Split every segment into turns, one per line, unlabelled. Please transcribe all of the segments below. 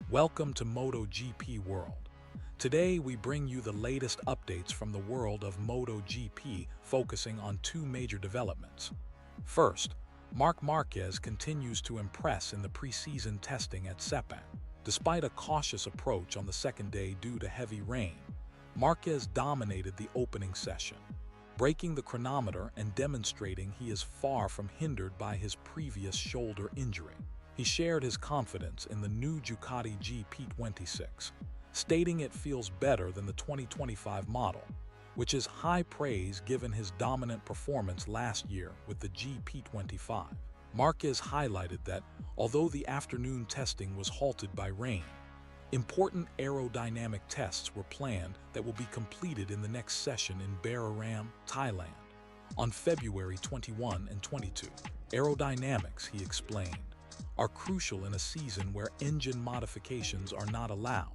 Welcome to MotoGP World. Today we bring you the latest updates from the world of MotoGP, focusing on two major developments. First, Marc Marquez continues to impress in the preseason testing at Sepang. Despite a cautious approach on the second day due to heavy rain, Marquez dominated the opening session, breaking the chronometer and demonstrating he is far from hindered by his previous shoulder injury. He shared his confidence in the new Ducati GP26, stating it feels better than the 2025 model, which is high praise given his dominant performance last year with the GP25. Marquez highlighted that, although the afternoon testing was halted by rain, important aerodynamic tests were planned that will be completed in the next session in Buriram, Thailand, on February 21 and 22. Aerodynamics, he explained, are crucial in a season where engine modifications are not allowed,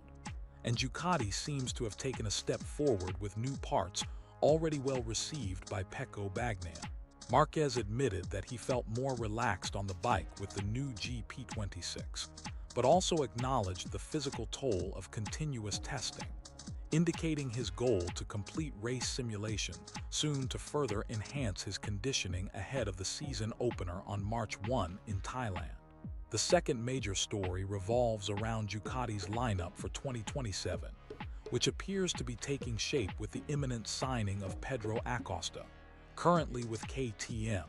and Ducati seems to have taken a step forward with new parts already well received by Pecco Bagnaia. Marquez admitted that he felt more relaxed on the bike with the new GP26, but also acknowledged the physical toll of continuous testing, indicating his goal to complete race simulation soon to further enhance his conditioning ahead of the season opener on March 1 in Thailand. The second major story revolves around Ducati's lineup for 2027, which appears to be taking shape with the imminent signing of Pedro Acosta, currently with KTM,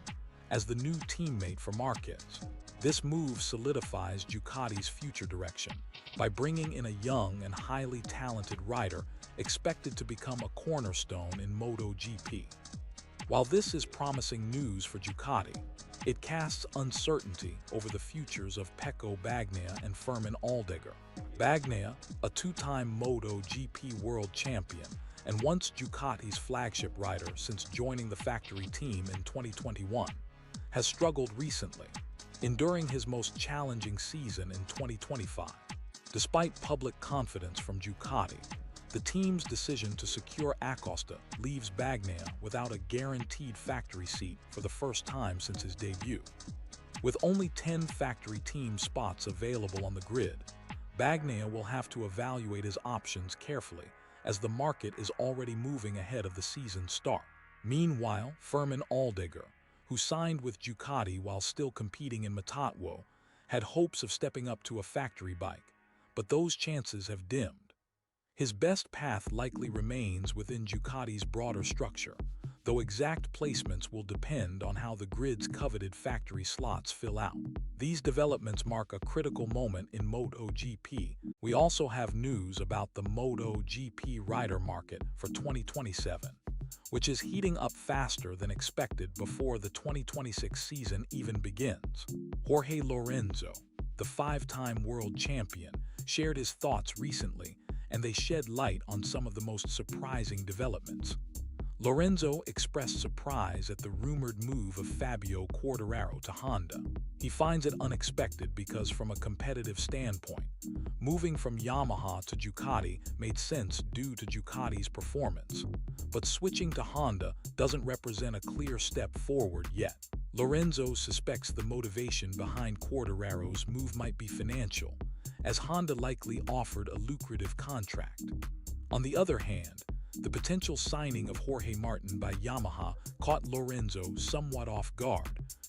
as the new teammate for Marquez. This move solidifies Ducati's future direction by bringing in a young and highly talented rider expected to become a cornerstone in MotoGP. While this is promising news for Ducati, it casts uncertainty over the futures of Pecco Bagnaia and Fermín Aldeguer. Bagnaia, a two-time MotoGP world champion and once Ducati's flagship rider since joining the factory team in 2021, has struggled recently, enduring his most challenging season in 2025. Despite public confidence from Ducati, the team's decision to secure Acosta leaves Bagnaia without a guaranteed factory seat for the first time since his debut. With only 10 factory team spots available on the grid, Bagnaia will have to evaluate his options carefully as the market is already moving ahead of the season start. Meanwhile, Fermín Aldeguer, who signed with Ducati while still competing in Moto, had hopes of stepping up to a factory bike, but those chances have dimmed. His best path likely remains within Ducati's broader structure, though exact placements will depend on how the grid's coveted factory slots fill out. These developments mark a critical moment in MotoGP. We also have news about the MotoGP rider market for 2027, which is heating up faster than expected before the 2026 season even begins. Jorge Lorenzo, the five-time world champion, shared his thoughts recently, and they shed light on some of the most surprising developments. Lorenzo expressed surprise at the rumored move of Fabio Quartararo to Honda. He finds it unexpected because, from a competitive standpoint, moving from Yamaha to Ducati made sense due to Ducati's performance, but switching to Honda doesn't represent a clear step forward yet. Lorenzo suspects the motivation behind Quartararo's move might be financial, as Honda likely offered a lucrative contract. On the other hand, the potential signing of Jorge Martin by Yamaha caught Lorenzo somewhat off guard,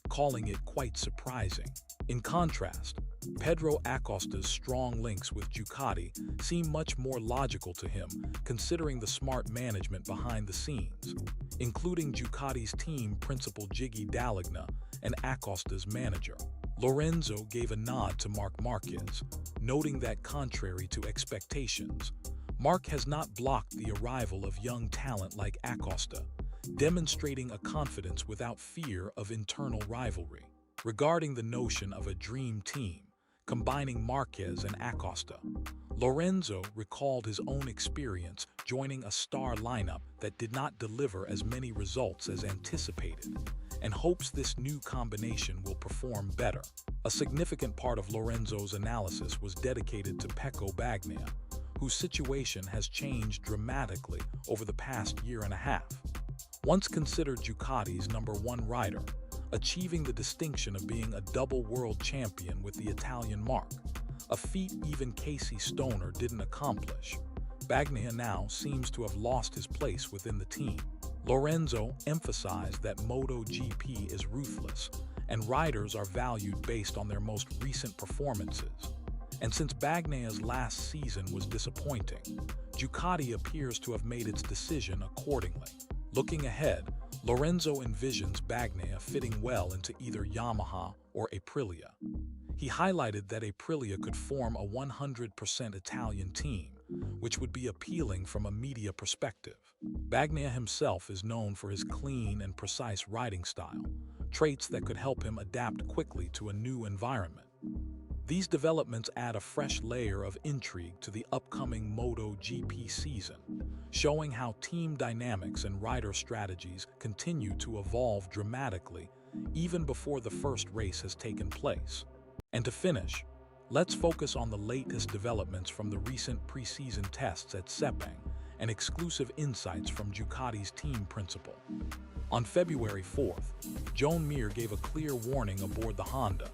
calling it quite surprising. In contrast, Pedro Acosta's strong links with Ducati seem much more logical to him, considering the smart management behind the scenes, including Ducati's team principal Gigi D'Allegna and Acosta's manager. Lorenzo gave a nod to Marc Márquez, noting that contrary to expectations, Marc has not blocked the arrival of young talent like Acosta, demonstrating a confidence without fear of internal rivalry. Regarding the notion of a dream team, combining Marquez and Acosta, Lorenzo recalled his own experience joining a star lineup that did not deliver as many results as anticipated, and hopes this new combination will perform better. A significant part of Lorenzo's analysis was dedicated to Pecco Bagnaia, whose situation has changed dramatically over the past year and a half. Once considered Ducati's #1 rider, achieving the distinction of being a double world champion with the Italian marque, a feat even Casey Stoner didn't accomplish. Bagnaia now seems to have lost his place within the team. Lorenzo emphasized that MotoGP is ruthless, and riders are valued based on their most recent performances. And since Bagnaia's last season was disappointing, Ducati appears to have made its decision accordingly. Looking ahead, Lorenzo envisions Bagnaia fitting well into either Yamaha or Aprilia. He highlighted that Aprilia could form a 100% Italian team, which would be appealing from a media perspective. Bagnaia himself is known for his clean and precise riding style, traits that could help him adapt quickly to a new environment. These developments add a fresh layer of intrigue to the upcoming MotoGP season, showing how team dynamics and rider strategies continue to evolve dramatically even before the first race has taken place. And to finish, let's focus on the latest developments from the recent preseason tests at Sepang and exclusive insights from Ducati's team principal. On February 4th, Joan Mir gave a clear warning aboard the Honda,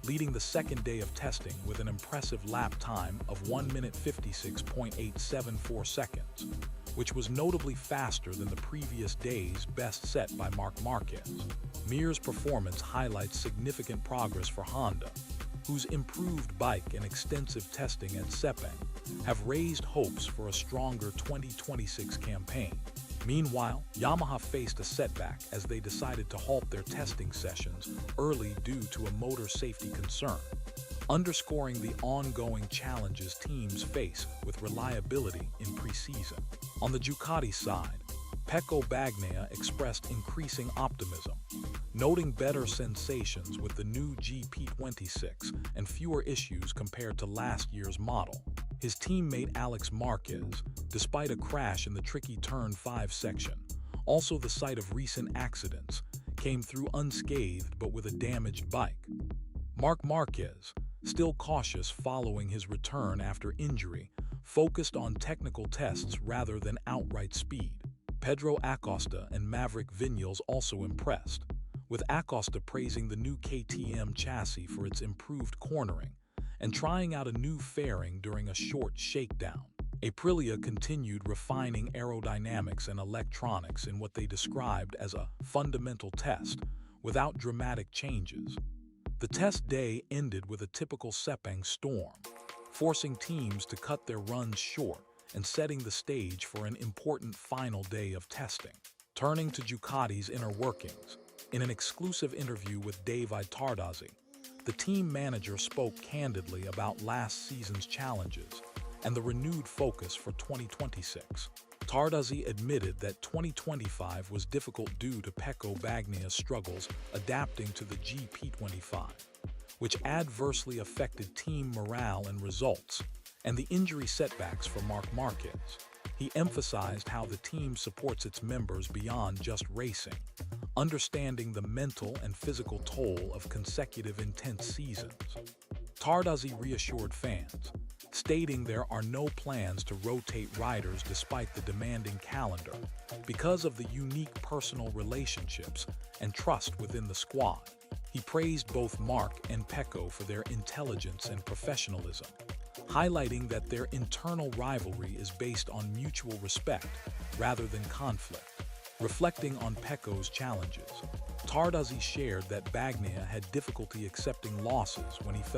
leading the second day of testing with an impressive lap time of 1 minute 56.874 seconds, which was notably faster than the previous day's best set by Marc Marquez. Mir's performance highlights significant progress for Honda, whose improved bike and extensive testing at Sepang have raised hopes for a stronger 2026 campaign. Meanwhile, Yamaha faced a setback as they decided to halt their testing sessions early due to a motor safety concern, underscoring the ongoing challenges teams face with reliability in preseason. On the Ducati side, Pecco Bagnaia expressed increasing optimism, noting better sensations with the new GP26 and fewer issues compared to last year's model. His teammate Alex Marquez, despite a crash in the tricky Turn 5 section, also the site of recent accidents, came through unscathed but with a damaged bike. Marc Marquez, still cautious following his return after injury, focused on technical tests rather than outright speed. Pedro Acosta and Maverick Vinales also impressed, with Acosta praising the new KTM chassis for its improved cornering and trying out a new fairing during a short shakedown. Aprilia continued refining aerodynamics and electronics in what they described as a fundamental test, without dramatic changes. The test day ended with a typical Sepang storm, forcing teams to cut their runs short and setting the stage for an important final day of testing. Turning to Ducati's inner workings, in an exclusive interview with David Tardozzi, the team manager spoke candidly about last season's challenges and the renewed focus for 2026. Tardozzi admitted that 2025 was difficult due to Pecco Bagnaia's struggles adapting to the GP25, which adversely affected team morale and results, and the injury setbacks for Marc Marquez. He emphasized how the team supports its members beyond just racing, understanding the mental and physical toll of consecutive intense seasons. Tardozzi reassured fans, stating there are no plans to rotate riders despite the demanding calendar because of the unique personal relationships and trust within the squad. He praised both Marc and Pecco for their intelligence and professionalism, highlighting that their internal rivalry is based on mutual respect rather than conflict. Reflecting on Pecco's challenges, Tardozzi shared that Bagnaia had difficulty accepting losses when he felt